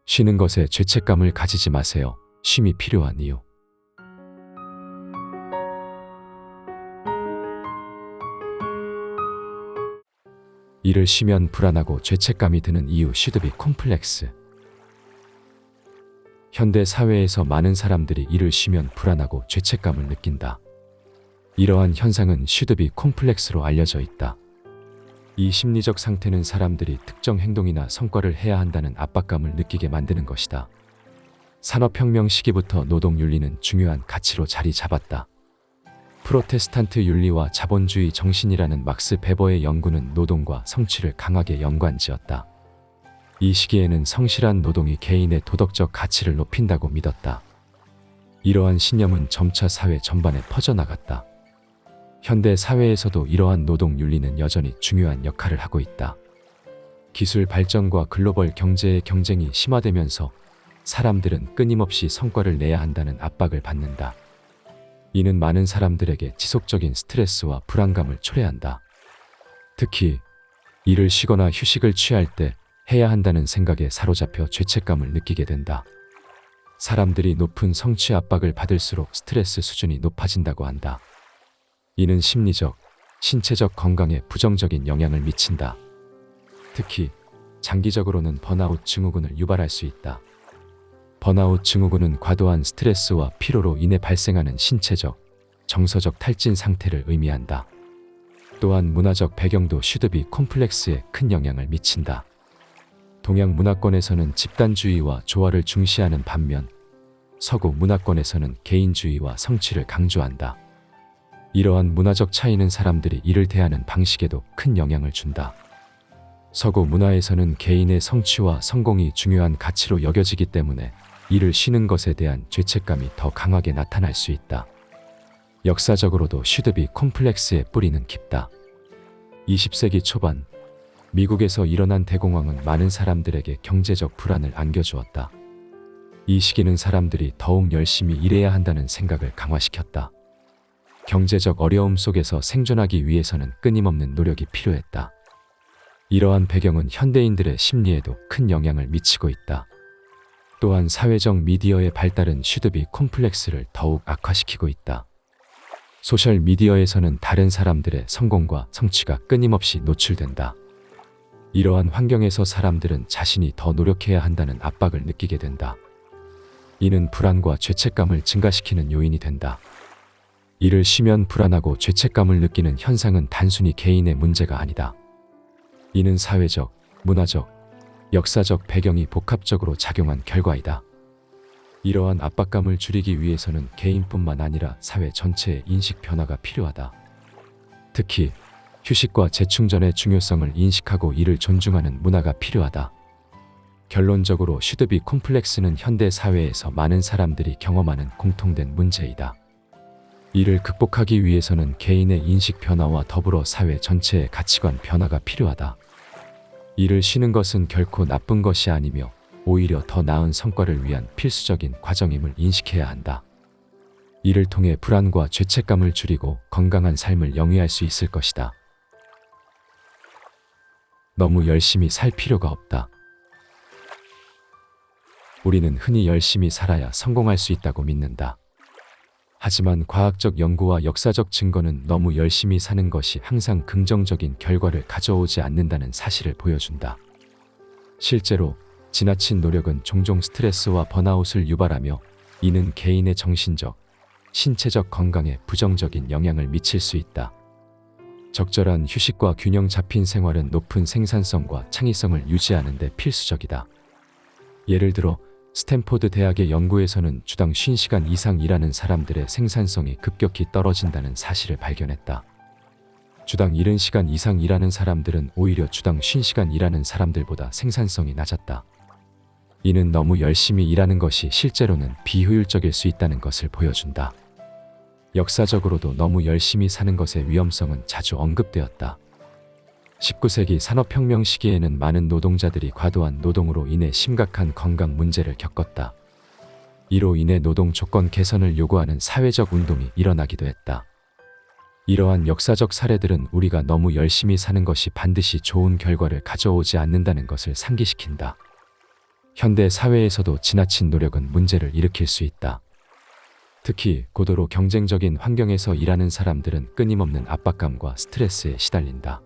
쉬는 것에 죄책감을 가지지 마세요. 쉼이 필요한 이유. 일을 쉬면 불안하고 죄책감이 드는 이유. 슈드비 콤플렉스. 현대 사회에서 많은 사람들이 일을 쉬면 불안하고 죄책감을 느낀다. 이러한 현상은 슈드비 콤플렉스로 알려져 있다. 이 심리적 상태는 사람들이 특정 행동이나 성과를 해야 한다는 압박감을 느끼게 만드는 것이다. 산업혁명 시기부터 노동윤리는 중요한 가치로 자리 잡았다. 프로테스탄트 윤리와 자본주의 정신이라는 막스 베버의 연구는 노동과 성취를 강하게 연관지었다. 이 시기에는 성실한 노동이 개인의 도덕적 가치를 높인다고 믿었다. 이러한 신념은 점차 사회 전반에 퍼져나갔다. 현대 사회에서도 이러한 노동 윤리는 여전히 중요한 역할을 하고 있다. 기술 발전과 글로벌 경제의 경쟁이 심화되면서 사람들은 끊임없이 성과를 내야 한다는 압박을 받는다. 이는 많은 사람들에게 지속적인 스트레스와 불안감을 초래한다. 특히 일을 쉬거나 휴식을 취할 때 해야 한다는 생각에 사로잡혀 죄책감을 느끼게 된다. 사람들이 높은 성취 압박을 받을수록 스트레스 수준이 높아진다고 한다. 이는 심리적, 신체적 건강에 부정적인 영향을 미친다. 특히 장기적으로는 번아웃 증후군을 유발할 수 있다. 번아웃 증후군은 과도한 스트레스와 피로로 인해 발생하는 신체적, 정서적 탈진 상태를 의미한다. 또한 문화적 배경도 슈드비 콤플렉스에 큰 영향을 미친다. 동양 문화권에서는 집단주의와 조화를 중시하는 반면 서구 문화권에서는 개인주의와 성취를 강조한다. 이러한 문화적 차이는 사람들이 일을 대하는 방식에도 큰 영향을 준다. 서구 문화에서는 개인의 성취와 성공이 중요한 가치로 여겨지기 때문에 일을 쉬는 것에 대한 죄책감이 더 강하게 나타날 수 있다. 역사적으로도 슈드비 콤플렉스의 뿌리는 깊다. 20세기 초반 미국에서 일어난 대공황은 많은 사람들에게 경제적 불안을 안겨주었다. 이 시기는 사람들이 더욱 열심히 일해야 한다는 생각을 강화시켰다. 경제적 어려움 속에서 생존하기 위해서는 끊임없는 노력이 필요했다. 이러한 배경은 현대인들의 심리에도 큰 영향을 미치고 있다. 또한 사회적 미디어의 발달은 슈드비 콤플렉스를 더욱 악화시키고 있다. 소셜 미디어에서는 다른 사람들의 성공과 성취가 끊임없이 노출된다. 이러한 환경에서 사람들은 자신이 더 노력해야 한다는 압박을 느끼게 된다. 이는 불안과 죄책감을 증가시키는 요인이 된다. 일을 쉬면 불안하고 죄책감을 느끼는 현상은 단순히 개인의 문제가 아니다. 이는 사회적, 문화적, 역사적 배경이 복합적으로 작용한 결과이다. 이러한 압박감을 줄이기 위해서는 개인뿐만 아니라 사회 전체의 인식 변화가 필요하다. 특히 휴식과 재충전의 중요성을 인식하고 이를 존중하는 문화가 필요하다. 결론적으로 슈드비 콤플렉스는 현대 사회에서 많은 사람들이 경험하는 공통된 문제이다. 이를 극복하기 위해서는 개인의 인식 변화와 더불어 사회 전체의 가치관 변화가 필요하다. 일을 쉬는 것은 결코 나쁜 것이 아니며 오히려 더 나은 성과를 위한 필수적인 과정임을 인식해야 한다. 이를 통해 불안과 죄책감을 줄이고 건강한 삶을 영위할 수 있을 것이다. 너무 열심히 살 필요가 없다. 우리는 흔히 열심히 살아야 성공할 수 있다고 믿는다. 하지만 과학적 연구와 역사적 증거는 너무 열심히 사는 것이 항상 긍정적인 결과를 가져오지 않는다는 사실을 보여준다. 실제로 지나친 노력은 종종 스트레스와 번아웃을 유발하며 이는 개인의 정신적, 신체적 건강에 부정적인 영향을 미칠 수 있다. 적절한 휴식과 균형 잡힌 생활은 높은 생산성과 창의성을 유지하는 데 필수적이다. 예를 들어 스탠포드 대학의 연구에서는 주당 50시간 이상 일하는 사람들의 생산성이 급격히 떨어진다는 사실을 발견했다. 주당 70시간 이상 일하는 사람들은 오히려 주당 50시간 일하는 사람들보다 생산성이 낮았다. 이는 너무 열심히 일하는 것이 실제로는 비효율적일 수 있다는 것을 보여준다. 역사적으로도 너무 열심히 사는 것의 위험성은 자주 언급되었다. 19세기 산업혁명 시기에는 많은 노동자들이 과도한 노동으로 인해 심각한 건강 문제를 겪었다. 이로 인해 노동 조건 개선을 요구하는 사회적 운동이 일어나기도 했다. 이러한 역사적 사례들은 우리가 너무 열심히 사는 것이 반드시 좋은 결과를 가져오지 않는다는 것을 상기시킨다. 현대 사회에서도 지나친 노력은 문제를 일으킬 수 있다. 특히 고도로 경쟁적인 환경에서 일하는 사람들은 끊임없는 압박감과 스트레스에 시달린다.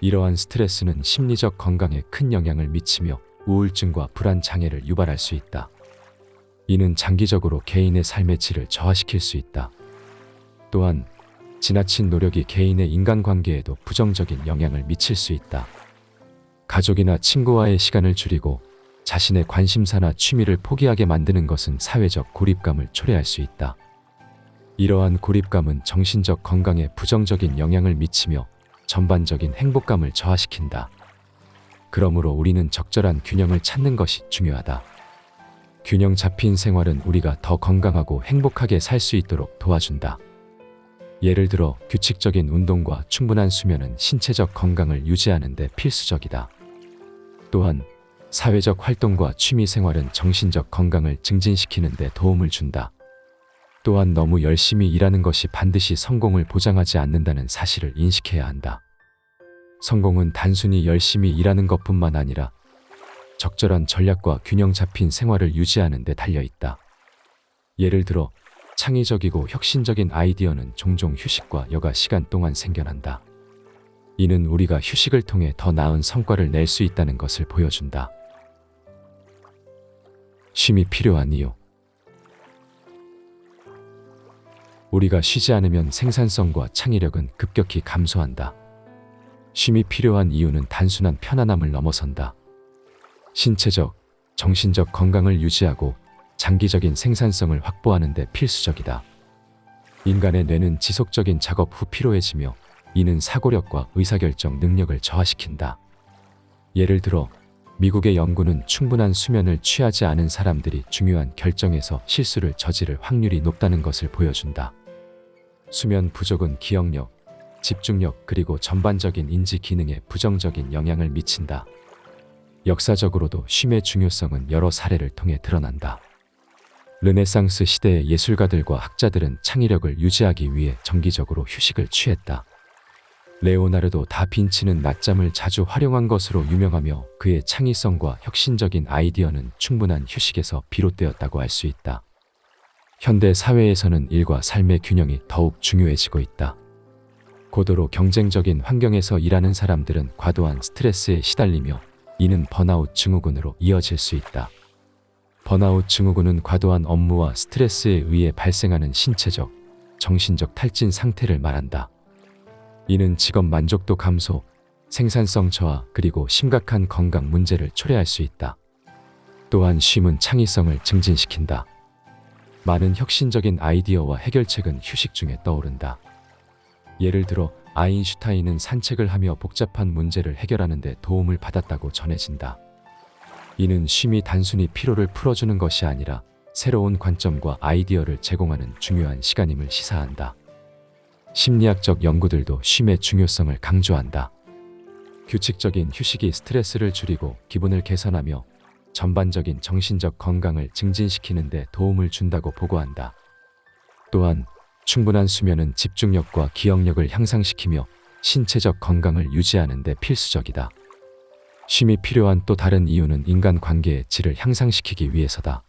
이러한 스트레스는 심리적 건강에 큰 영향을 미치며 우울증과 불안 장애를 유발할 수 있다. 이는 장기적으로 개인의 삶의 질을 저하시킬 수 있다. 또한 지나친 노력이 개인의 인간관계에도 부정적인 영향을 미칠 수 있다. 가족이나 친구와의 시간을 줄이고 자신의 관심사나 취미를 포기하게 만드는 것은 사회적 고립감을 초래할 수 있다. 이러한 고립감은 정신적 건강에 부정적인 영향을 미치며 전반적인 행복감을 저하시킨다. 그러므로 우리는 적절한 균형을 찾는 것이 중요하다. 균형 잡힌 생활은 우리가 더 건강하고 행복하게 살 수 있도록 도와준다. 예를 들어 규칙적인 운동과 충분한 수면은 신체적 건강을 유지하는 데 필수적이다. 또한 사회적 활동과 취미 생활은 정신적 건강을 증진시키는 데 도움을 준다. 또한 너무 열심히 일하는 것이 반드시 성공을 보장하지 않는다는 사실을 인식해야 한다. 성공은 단순히 열심히 일하는 것뿐만 아니라 적절한 전략과 균형 잡힌 생활을 유지하는 데 달려 있다. 예를 들어 창의적이고 혁신적인 아이디어는 종종 휴식과 여가 시간 동안 생겨난다. 이는 우리가 휴식을 통해 더 나은 성과를 낼 수 있다는 것을 보여준다. 쉼이 필요한 이유. 우리가 쉬지 않으면 생산성과 창의력은 급격히 감소한다. 쉼이 필요한 이유는 단순한 편안함을 넘어선다. 신체적, 정신적 건강을 유지하고 장기적인 생산성을 확보하는 데 필수적이다. 인간의 뇌는 지속적인 작업 후 피로해지며 이는 사고력과 의사결정 능력을 저하시킨다. 예를 들어 미국의 연구는 충분한 수면을 취하지 않은 사람들이 중요한 결정에서 실수를 저지를 확률이 높다는 것을 보여준다. 수면 부족은 기억력, 집중력 그리고 전반적인 인지 기능에 부정적인 영향을 미친다. 역사적으로도 쉼의 중요성은 여러 사례를 통해 드러난다. 르네상스 시대의 예술가들과 학자들은 창의력을 유지하기 위해 정기적으로 휴식을 취했다. 레오나르도 다빈치는 낮잠을 자주 활용한 것으로 유명하며 그의 창의성과 혁신적인 아이디어는 충분한 휴식에서 비롯되었다고 할 수 있다. 현대 사회에서는 일과 삶의 균형이 더욱 중요해지고 있다. 고도로 경쟁적인 환경에서 일하는 사람들은 과도한 스트레스에 시달리며 이는 번아웃 증후군으로 이어질 수 있다. 번아웃 증후군은 과도한 업무와 스트레스에 의해 발생하는 신체적, 정신적 탈진 상태를 말한다. 이는 직업 만족도 감소, 생산성 저하 그리고 심각한 건강 문제를 초래할 수 있다. 또한 쉼은 창의성을 증진시킨다. 많은 혁신적인 아이디어와 해결책은 휴식 중에 떠오른다. 예를 들어 아인슈타인은 산책을 하며 복잡한 문제를 해결하는 데 도움을 받았다고 전해진다. 이는 쉼이 단순히 피로를 풀어주는 것이 아니라 새로운 관점과 아이디어를 제공하는 중요한 시간임을 시사한다. 심리학적 연구들도 쉼의 중요성을 강조한다. 규칙적인 휴식이 스트레스를 줄이고 기분을 개선하며 전반적인 정신적 건강을 증진시키는 데 도움을 준다고 보고한다. 또한 충분한 수면은 집중력과 기억력을 향상시키며 신체적 건강을 유지하는 데 필수적이다. 쉼이 필요한 또 다른 이유는 인간관계의 질을 향상시키기 위해서다.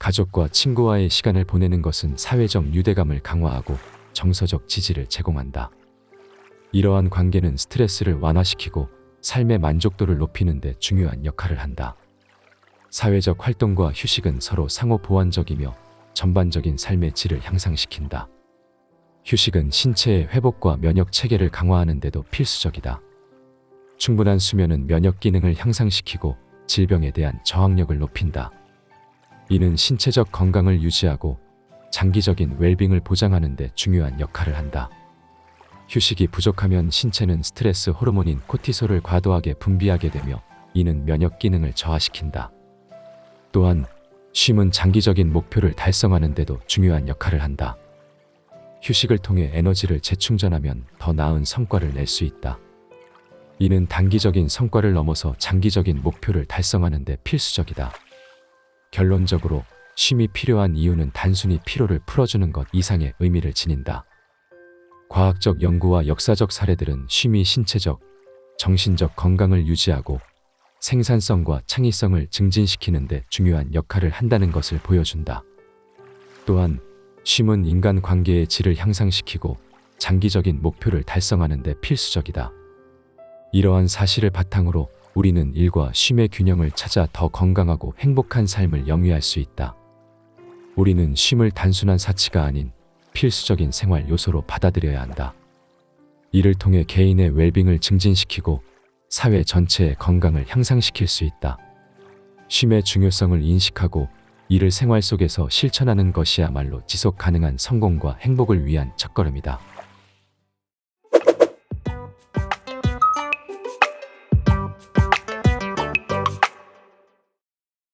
가족과 친구와의 시간을 보내는 것은 사회적 유대감을 강화하고 정서적 지지를 제공한다. 이러한 관계는 스트레스를 완화시키고 삶의 만족도를 높이는 데 중요한 역할을 한다. 사회적 활동과 휴식은 서로 상호 보완적이며 전반적인 삶의 질을 향상시킨다. 휴식은 신체의 회복과 면역 체계를 강화하는 데도 필수적이다. 충분한 수면은 면역 기능을 향상시키고 질병에 대한 저항력을 높인다. 이는 신체적 건강을 유지하고 장기적인 웰빙을 보장하는 데 중요한 역할을 한다. 휴식이 부족하면 신체는 스트레스 호르몬인 코티솔을 과도하게 분비하게 되며 이는 면역 기능을 저하시킨다. 또한 쉼은 장기적인 목표를 달성하는 데도 중요한 역할을 한다. 휴식을 통해 에너지를 재충전하면 더 나은 성과를 낼 수 있다. 이는 단기적인 성과를 넘어서 장기적인 목표를 달성하는 데 필수적이다. 결론적으로 쉼이 필요한 이유는 단순히 피로를 풀어주는 것 이상의 의미를 지닌다. 과학적 연구와 역사적 사례들은 쉼이 신체적, 정신적 건강을 유지하고 생산성과 창의성을 증진시키는 데 중요한 역할을 한다는 것을 보여준다. 또한 쉼은 인간 관계의 질을 향상시키고 장기적인 목표를 달성하는 데 필수적이다. 이러한 사실을 바탕으로 우리는 일과 쉼의 균형을 찾아 더 건강하고 행복한 삶을 영위할 수 있다. 우리는 쉼을 단순한 사치가 아닌 필수적인 생활 요소로 받아들여야 한다. 이를 통해 개인의 웰빙을 증진시키고 사회 전체의 건강을 향상시킬 수 있다. 쉼의 중요성을 인식하고 이를 생활 속에서 실천하는 것이야말로 지속 가능한 성공과 행복을 위한 첫걸음이다.